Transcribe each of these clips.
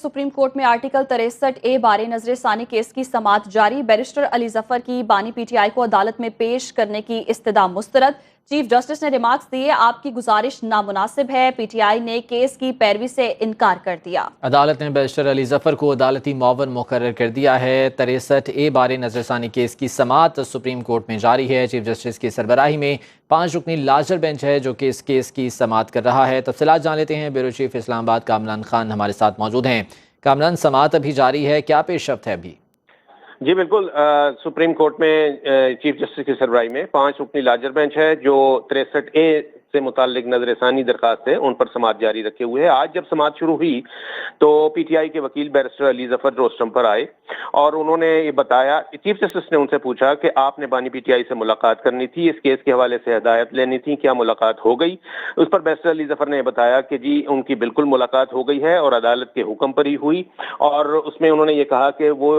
Supreme court में article 63A बारे नजर सानी केस की समाअत जारी। बैरिस्टर अली जफर की बानी पीटीआई को अदालत में पेश करने की इस्तदा मुस्तरद। चीफ जस्टिस ने रिमार्क्स दिए, आपकी गुजारिश नामुनासिब है। पीटीआई ने केस की पैरवी से इनकार कर दिया। अदालत ने बैरिस्टर अली जफर को अदालती मुआवन मुकर्रर कर दिया है। 63A बारे नजरसानी केस की समाअत सुप्रीम कोर्ट में जारी है। चीफ जस्टिस की सरबराही में 5 रुकनी लार्जर बेंच है जो कि इस केस की समाअत कर रहा है। तफसीलात जान लेते हैं। ब्यूरो चीफ इस्लामाबाद कामरान खान हमारे साथ मौजूद हैं। कामरान, समाअत अभी जारी है, क्या पेशरफ्त है अभी? जी बिल्कुल, सुप्रीम कोर्ट में चीफ जस्टिस की सरबराही में 5 रुकनी लार्जर बेंच है जो 63A से मुताल्लिक नजरसानी दरखास्त है उन पर समाअत जारी रखे हुए है। आज जब समाअत शुरू हुई तो पीटीआई के वकील बैरिस्टर अली जफर रोस्टम पर आए और उन्होंने ये बताया, चीफ जस्टिस ने उनसे पूछा कि आपने बानी पीटीआई से मुलाकात करनी थी, इस केस के हवाले से हिदायत लेनी थी, क्या मुलाकात हो गई? उस पर बैरिस्टर अली जफर ने बताया कि जी उनकी बिल्कुल मुलाकात हो गई है और अदालत के हुक्म पर ही हुई। और उसमें उन्होंने ये कहा कि वो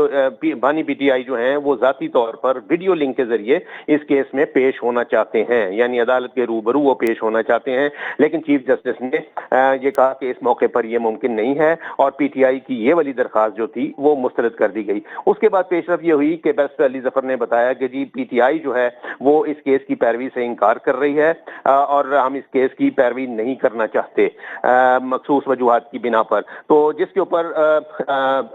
बानी पीटीआई जो है वो जाती तौर पर वीडियो लिंक के जरिए इस केस में पेश होना चाहते हैं, यानी अदालत के रूबरू वो पेश होना चाहते हैं। लेकिन चीफ जस्टिस ने ये कहा कि इस मौके पर ये मुमकिन नहीं है और पीटीआई की ये वाली दरखास्त जो थी वो मुस्तरद कर दी गई। उसके बाद पेशरफ ये हुई कि बैरिस्टर अली जफर ने बताया कि जी पीटीआई जो है वो इस केस की पैरवी से इनकार कर रही है और हम इस केस की पैरवी नहीं करना चाहते मखसूस वजूहात की बिना पर। तो जिसके ऊपर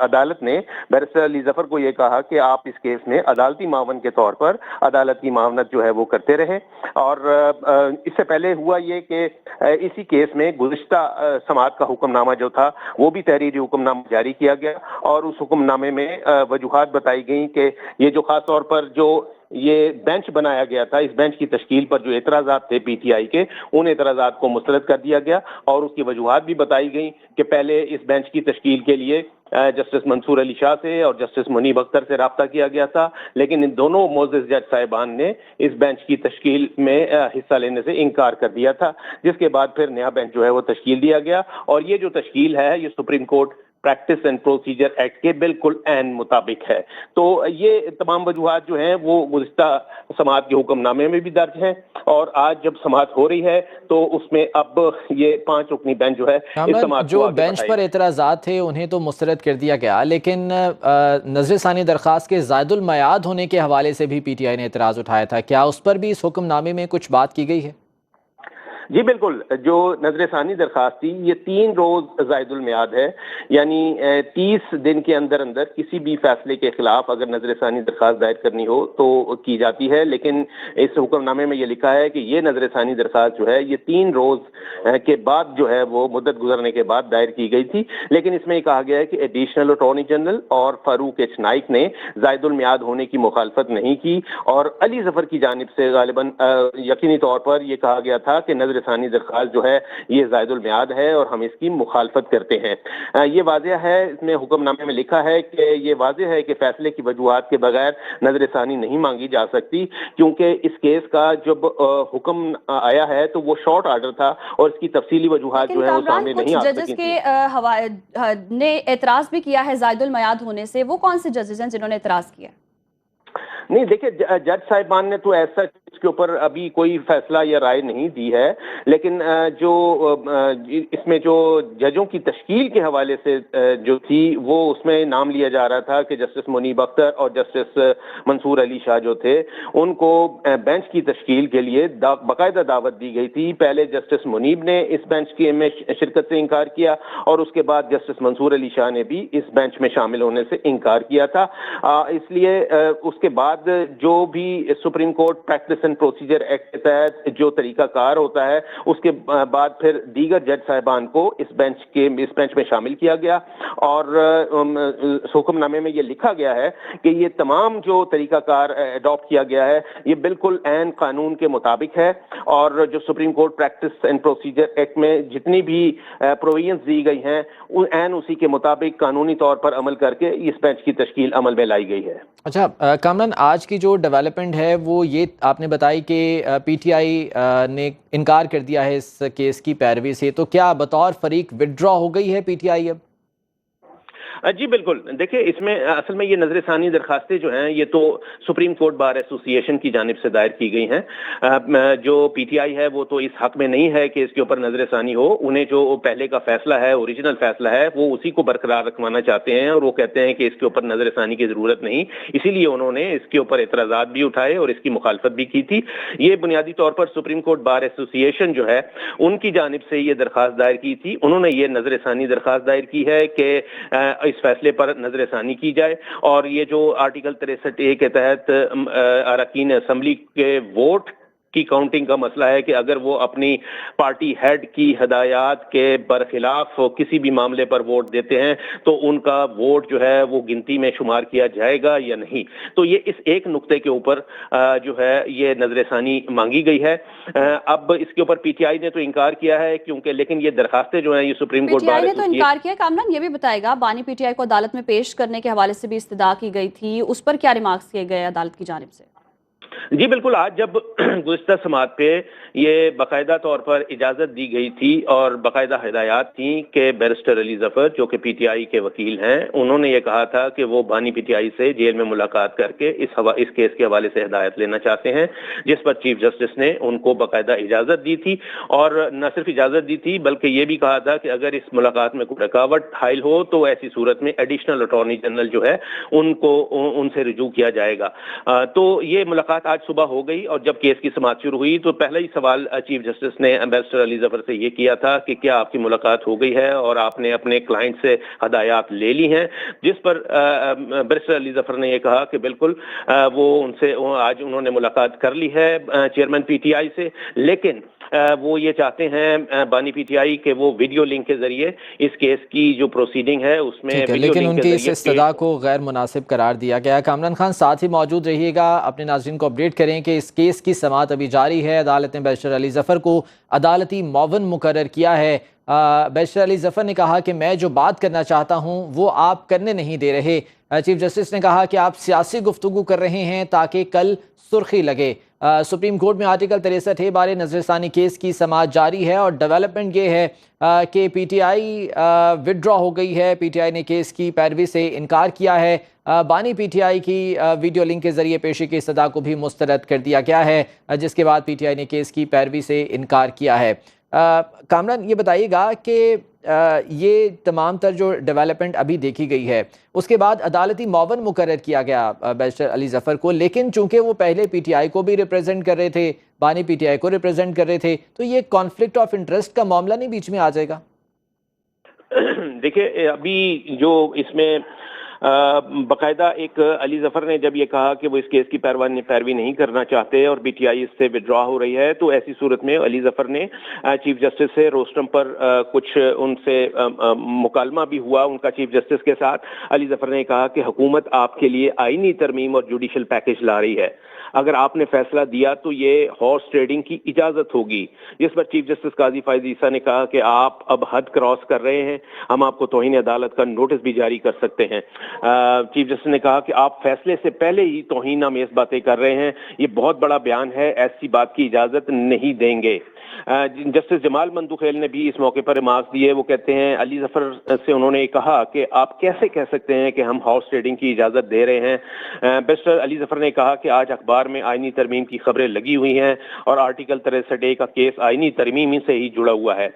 अदालत ने बैरिस्टर अली जफर को ये कहा कि आप इस केस में अदालती मावन के तौर पर अदालत की मावनत जो है वो करते रहे। और इससे पहले हुआ ये कि इसी केस में गुज़िश्ता समाअत का हुक्मनामा जो था वो भी तहरीरी हुक्मनामा जारी किया गया और उस हुक्मनामे में वजूहात बताई गई कि ये जो खास तौर पर जो ये बेंच बनाया गया था, इस बेंच की तश्कील पर जो एतराज़ात थे पीटीआई के, उन एतराज़ात को मुस्तरद कर दिया गया और उसकी वजूहात भी बताई गई कि पहले इस बेंच की तश्कील के लिए जस्टिस मंसूर अली शाह से और जस्टिस मुनीब अख्तर से राब्ता किया गया था, लेकिन इन दोनों मोअज़्ज़िज़ जज साहिबान ने इस बेंच की तश्कील में हिस्सा लेने से इनकार कर दिया था, जिसके बाद फिर नया बेंच जो है वो तश्कील दिया गया। और ये जो तश्कील है ये supreme court practice and procedure act के बिल्कुल ऐन मुताबिक है। तो ये तमाम वजूहात जो हैं वो गुज़िश्ता समाअत के हुक्मनामे में भी दर्ज हैं और आज जब समाअत हो रही है तो उसमें अब ये 5 रुकनी बेंच जो है इस समाअत जो बेंच पर एतराज़ात थे उन्हें तो मुस्तरद कर दिया गया, लेकिन नजरसानी दरखास्त के ज़ायदुल मयाद होने के हवाले से भी पीटीआई ने एतराज़ उठाया था। क्या उस पर भी इस हुक्मनामे में कुछ बात की गई है? जी बिल्कुल, जो नजरसानी दरखास्त थी ये 3 रोज ज़ायदुल मियाद है, यानी 30 दिन के अंदर अंदर किसी भी फैसले के खिलाफ अगर नजरसानी दरखास्त दायर करनी हो तो की जाती है। लेकिन इस हुक्मनामे में ये लिखा है कि ये नजरसानी दरखास्त जो है ये 3 रोज के बाद जो है वो मुद्दत गुजरने के बाद दायर की गई थी। लेकिन इसमें कहा गया है कि एडिशनल अटॉर्नी जनरल और फारूक एच नाइक ने ज़ायदुल मियाद होने की मुखालफत नहीं की और अली जफर की जानिब से गालिबन यकीनी तौर पर यह कहा गया था कि नजरसानी दरखास्त जो है ये ज़ायदुल मियाद है और हम इसकी मुखालफत करते हैं। ये वाज़ेह है, इसमें हुक्मनामे में लिखा है कि ये वाज़ेह है कि फैसले की वजूहात के बगैर नजरसानी नहीं मांगी जा सकती, क्योंकि इस केस का जब हुक्म आया है तो वो शॉर्ट आर्डर था और इसकी तफसीली वजूहात जो है वो सामने नहीं आ सकी। जजेस के ने एतराज भी किया है ज़ायदुल मयाद होने से, वो कौन से जजेस हैं जिन्होंने एतराज किया? नहीं देखिए, जज साहिबान ने तो ऐसा इसके ऊपर अभी कोई फैसला या राय नहीं दी है, लेकिन जो इसमें जो जजों की तश्कील के हवाले से जो थी वो उसमें नाम लिया जा रहा था कि जस्टिस मुनीब अख्तर और जस्टिस मंसूर अली शाह जो थे उनको बेंच की तश्कील के लिए बाकायदा दावत दी गई थी। पहले जस्टिस मुनीब ने इस बेंच की में शिरकत से इनकार किया और उसके बाद जस्टिस मंसूर अली शाह ने भी इस बेंच में शामिल होने से इनकार किया था। इसलिए उसके बाद जो भी supreme court practice and procedure act के तहत जो तरीका कार होता है उसके बाद फिर दीगर जज साहिबान को इस बेंच में शामिल किया गया और हुक्मनामे में ये लिखा गया है कि ये तमाम जो तरीका कार अडॉप्ट किया गया है ये बिल्कुल ऐन कानून के मुताबिक है और जो supreme court practice and procedure act में जितनी भी प्रोविजंस दी गई हैं ऐन उसी के मुताबिक कानूनी तौर पर अमल करके इस बेंच की तश्कील अमल में लाई गई है। अच्छा कामरान, आज की जो डेवलपमेंट है वो ये आपने बताई कि पीटीआई ने इनकार कर दिया है इस केस की पैरवी से, तो क्या बतौर फरीक विड्रॉ हो गई है पीटीआई अब? जी बिल्कुल, देखिए इसमें असल में ये नजर ثانی दरखास्तें जो हैं ये तो सुप्रीम कोर्ट बार एसोसिएशन की जानिब से दायर की गई हैं। जो पीटीआई है वो तो इस हक में नहीं है कि इसके ऊपर नजर ثانی हो। उन्हें जो पहले का फैसला है, ओरिजिनल फैसला है, वो उसी को बरकरार रखवाना चाहते हैं और वो कहते हैं कि इसके ऊपर नजर ثانی की जरूरत नहीं। इसीलिए उन्होंने इसके ऊपर एतराजात भी उठाए और इसकी मुखालफत भी की थी। ये बुनियादी तौर पर सुप्रीम कोर्ट बार एसोसिएशन जो है उनकी जानिब से ये दरखास्त दायर की थी। उन्होंने ये नजर ثانی दरखास्त दायर की है कि इस फैसले पर नजर ثانی की जाए और ये जो आर्टिकल 63A के तहत अरकान असेंबली के वोट की काउंटिंग का मसला है कि अगर वो अपनी पार्टी हेड की हदायत के बरखिलाफ किसी भी मामले पर वोट देते हैं तो उनका वोट जो है वो गिनती में शुमार किया जाएगा या नहीं। तो ये इस एक नुक्ते के ऊपर जो है ये नजर ثانی मांगी गई है। अब इसके ऊपर पीटीआई ने तो इनकार किया है क्योंकि, लेकिन ये दरखास्तें जो हैं ये सुप्रीम कोर्ट पीटीआई ने तो इनकार किया। कामरान ये भी बताएगा, बानी पीटीआई को अदालत में पेश करने के हवाले से भी इस्तदा की गई थी, उस पर क्या रिमार्क्स किए गए अदालत की जानिब से? जी बिल्कुल, आज जब गुज़िश्ता समाअत पे ये बाकायदा तौर पर इजाज़त दी गई थी और बाकायदा हिदायत थी कि बैरिस्टर अली ज़फ़र जो कि पीटीआई के वकील हैं, उन्होंने ये कहा था कि वो बानी पीटीआई से जेल में मुलाकात करके इस केस के हवाले से हिदायत लेना चाहते हैं, जिस पर चीफ जस्टिस ने उनको बाकायदा इजाज़त दी थी और न सिर्फ इजाज़त दी थी बल्कि ये भी कहा था कि अगर इस मुलाकात में कोई रुकावट हाइल हो तो ऐसी सूरत में एडिशनल अटॉर्नी जनरल जो है उनको उनसे रुजू किया जाएगा। तो ये मुलाकात आज सुबह हो गई और जब केस की समाअत शुरू हुई तो पहला ही सवाल चीफ जस्टिस ने बैरिस्टर अली ज़फ़र से ये किया था कि क्या आपकी मुलाकात हो गई है और आपने अपने क्लाइंट से हदायत ले ली हैं, जिस पर बैरिस्टर अली ज़फ़र ने ये कहा कि बिल्कुल वो उनसे आज उन्होंने मुलाकात कर ली है चेयरमैन पीटीआई से, लेकिन वो ये चाहते हैं बानी पीटीआई के वो वीडियो लिंक के जरिए इस केस की जो प्रोसीडिंग है उसमें लेकिन उनकी इस इस्तदा को गैर मुनासिब करार दिया गया। कामरान खान साथ ही मौजूद रहिएगा, अपने नाज़रीन को अपडेट करें कि इस केस की समाअत अभी जारी है। अदालत ने बैरिस्टर अली ज़फ़र को अदालती मौवन मुकर्रर किया है। बैरिस्टर अली ज़फ़र ने कहा कि मैं जो बात करना चाहता हूँ वो आप करने नहीं दे रहे। चीफ जस्टिस ने कहा कि आप सियासी गुफ्तगू कर रहे हैं ताकि कल सुर्खी लगे। सुप्रीम कोर्ट में आर्टिकल 63A बारे नजर ثانی केस की समाअत जारी है और डेवलपमेंट ये है कि पीटीआई विड्रॉ हो गई है। पीटीआई ने केस की पैरवी से इनकार किया है। बानी पीटीआई की वीडियो लिंक के जरिए पेशी की इस्तदा को भी मुस्तरद कर दिया गया है, जिसके बाद पीटीआई ने केस की पैरवी से इनकार किया है। कामरान ये बताइएगा कि ये तमाम तर जो डेवलपमेंट अभी देखी गई है उसके बाद अदालती मौवन मुकर्रर किया गया बैरिस्टर अली ज़फ़र को, लेकिन चूंकि वो पहले पीटीआई को भी रिप्रेजेंट कर रहे थे, बानी पीटीआई को रिप्रेजेंट कर रहे थे, तो ये कॉन्फ्लिक्ट ऑफ इंटरेस्ट का मामला नहीं बीच में आ जाएगा? देखिए अभी जो इसमें बाकायदा एक अली ज़फ़र ने जब ये कहा कि वो इस केस की पैरवी नहीं करना चाहते और पीटीआई इससे विड्रॉ हो रही है, तो ऐसी सूरत में अली ज़फ़र ने चीफ जस्टिस से रोस्टम पर कुछ उनसे मुकालमा भी हुआ उनका चीफ जस्टिस के साथ। अली ज़फ़र ने कहा कि हुकूमत आपके लिए आईनी तरमीम और जुडिशल पैकेज ला रही है, अगर आपने फैसला दिया तो ये हॉर्स ट्रेडिंग की इजाज़त होगी, जिस पर चीफ जस्टिस काजी फ़ाइज़ ईसा ने कहा कि आप अब हद क्रॉस कर रहे हैं, हम आपको तौहीन अदालत का नोटिस भी जारी कर सकते हैं। चीफ जस्टिस ने कहा कि आप फैसले से पहले ही तौहीन आमेज़ बातें कर रहे हैं, ये बहुत बड़ा बयान है, ऐसी बात की इजाज़त नहीं देंगे। जस्टिस जमाल मंदुखेल ने भी इस मौके पर रिमार्क्स दिए। वो कहते हैं अली ज़फ़र से उन्होंने कहा कि आप कैसे कह सकते हैं कि हम हॉर्स ट्रेडिंग की इजाज़त दे रहे हैं। बैरिस्टर अली ज़फ़र ने कहा कि आज अखबार में आईनी तरमीम की खबरें लगी हुई हैं और आर्टिकल 63A का केस आईनी तरमीम से ही जुड़ा हुआ है।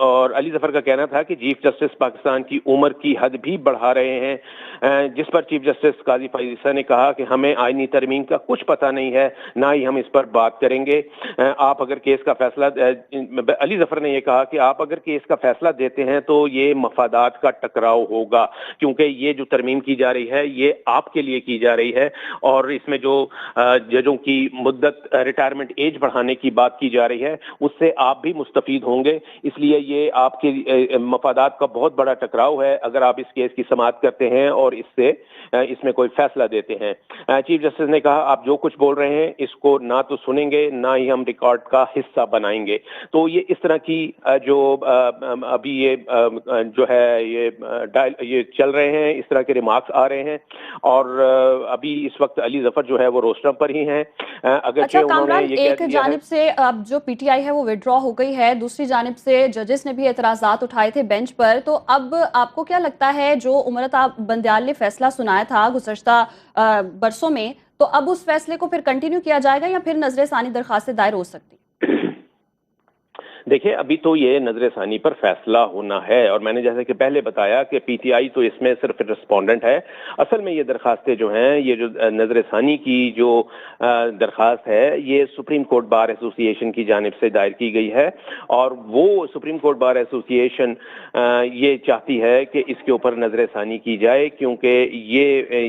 और अली ज़फ़र का कहना था कि चीफ जस्टिस पाकिस्तान की उम्र की हद भी बढ़ा रहे हैं, जिस पर चीफ जस्टिस काजी फ़ाइज़ ईसा ने कहा कि हमें आईनी तरमीम का कुछ पता नहीं है, ना ही हम इस पर बात करेंगे। आप अगर केस का फैसला, अली ज़फ़र ने यह कहा कि आप अगर केस का फैसला देते हैं तो ये मफादात का टकराव होगा, क्योंकि ये जो तरमीम की जा रही है ये आपके लिए की जा रही है और इसमें जो जजों की मुद्दत रिटायरमेंट एज बढ़ाने की बात की जा रही है उससे आप भी मुस्तफीद होंगे, इसलिए ये आपके मफादात का बहुत बड़ा टकराव है। अगर आप इस केस की समाअत करते हैं और इसमें कोई फैसला देते हैं। चीफ जस्टिस ने कहा आप जो कुछ बोल रहे हैं इसको ना तो सुनेंगे ना ही हम रिकॉर्ड का हिस्सा बनाएंगे। तो ये इस तरह की जो अभी ये जो है ये चल रहे हैं, इस तरह के रिमार्क्स आ रहे हैं और अभी इस वक्त अली जफर जो है वो रोस्टर पर ही हैं। अच्छा कामरान, एक जानिब से अब जो पीटीआई है वो विड्रॉ हो गई है, दूसरी जानिब से जजेस ने भी एतराज़ात उठाए थे बेंच पर, तो अब आपको क्या लगता है जो उमरता बंदियाल ने फैसला सुनाया था गुज़श्ता बरसों में, तो अब उस फैसले को फिर कंटिन्यू किया जाएगा या फिर नजर सानी दरखास्तें दायर हो सकती? देखिए अभी तो ये नजर सानी पर फैसला होना है और मैंने जैसे कि पहले बताया कि पीटीआई तो इसमें सिर्फ रिस्पोंडेंट है। असल में ये दरखास्तें जो हैं, ये जो नजर सानी की जो दरखास्त है ये सुप्रीम कोर्ट बार एसोसिएशन की जानिब से दायर की गई है और वो सुप्रीम कोर्ट बार एसोसिएशन ये चाहती है कि इसके ऊपर नजर सानी की जाए, क्योंकि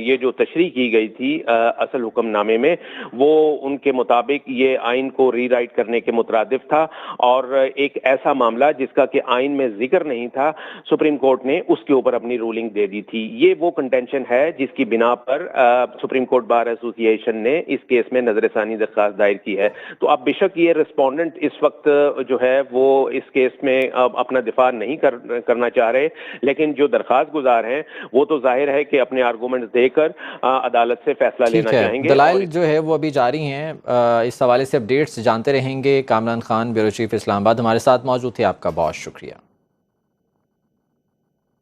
ये जो तशरीह की गई थी असल हुक्मनामे में, वो उनके मुताबिक ये आइन को रीराइट करने के मुतरादिफ था और एक ऐसा मामला जिसका कि आइन में जिक्र नहीं था, सुप्रीम कोर्ट ने उसके ऊपर अपनी रूलिंग दे दी थी। ये वो कंटेंशन है जिसकी बिना पर सुप्रीम कोर्ट बार एसोसिएशन ने इस केस में नजरसानी दरखास्त दायर की है। तो अब बेशक ये रिस्पोंडेंट इस वक्त जो है वो इस केस में अपना दिफा नहीं करना चाह रहे, लेकिन जो दरखास्त गुजार हैं वो तो जाहिर है कि अपने आर्गूमेंट्स देकर अदालत से फैसला लेना चाहेंगे। दलाइल जो है वो अभी जारी हैं, इस हवाले से अपडेट्स जानते रहेंगे। कामरान खान, ब्यूरो चीफ इस्लामाबाद हमारे साथ मौजूद थे, आपका बहुत शुक्रिया।